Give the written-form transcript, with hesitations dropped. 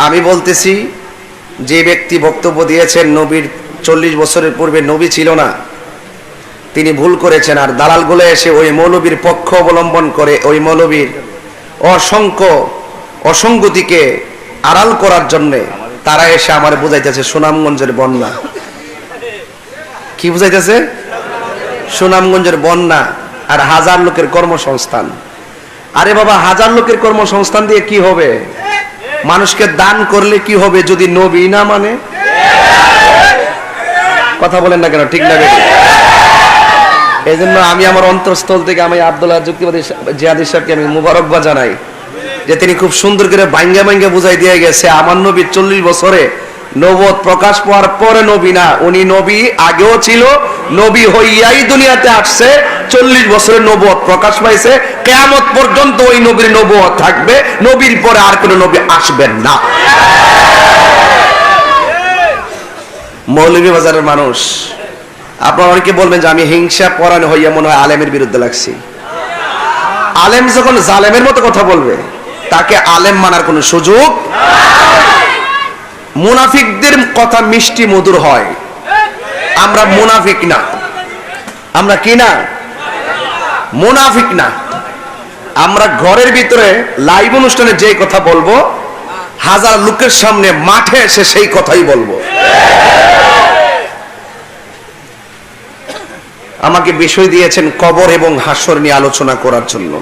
আমি বলতেছি, যে ব্যক্তি বক্তব্য দিয়েছেন নবীর 40 বছরের পূর্বে নবী ছিল না, তিনি ভুল করেছেন। আর দালালগুলো এসে ওই মৌলবীর পক্ষ অবলম্বন করে ওই মৌলবীর অসংখ্য অসঙ্গতিকে আড়াল করার জন্যে তারা এসে আমার বুঝাইতেছে সুনামগঞ্জের বন্যা। কি বুঝাইতেছে? সুনামগঞ্জের বন্যা আর হাজার লোকের কর্মসংস্থান। আরে বাবা, হাজার লোকের কর্মসংস্থান দিয়ে কি হবে? মানুষকে দান করলে কি হবে যদি নবী না মানে? কথা বলেন না কেন? ঠিক না? এই জন্য আমি আমার অন্তরস্থল থেকে আমি আব্দুল্লাহ যুক্তিবাদী জিহাদি সাহেবকে আমি মুবারকবাদ জানাই যে তিনি খুব সুন্দর করে ভাঙ্গা ভাঙ্গা বুঝাই দিয়ে গেছে আমার নবী 40 বছরে নবুয়ত প্রকাশ পাওয়ার পরে নবী না, উনি নবী আগেও ছিল, নবী হইয়াই দুনিয়াতে আসছে, 40 বছরে নবুয়ত প্রকাশ পাইছে, কিয়ামত পর্যন্ত ওই নবীর নবুয়ত থাকবে, নবীর পরে আর কোনো নবী আসবেন না। মৌলভীবাজারের মানুষ, আপনারা অনেকে বলবেন যে আমি হিংসা পরায়ণ হইয়া মনে হয় আলেমের বিরুদ্ধে লাগছি। আলেম যখন জালেমের মতো কথা বলবে তাকে আলেম মানার কোনো সুযোগ। মুনাফিকদের কথা মিষ্টি মধুর হয়, আমরা মুনাফিক না। আমরা কি না? মুনাফিক না। আমরা ঘরের ভিতরে লাইভ অনুষ্ঠানে যে কথা বলবো, হাজার লোকের সামনে মাঠে এসে সেই কথাই বলবো। আমাকে বিষয় দিয়েছেন কবর এবং হাসর নিয়ে আলোচনা করার জন্য।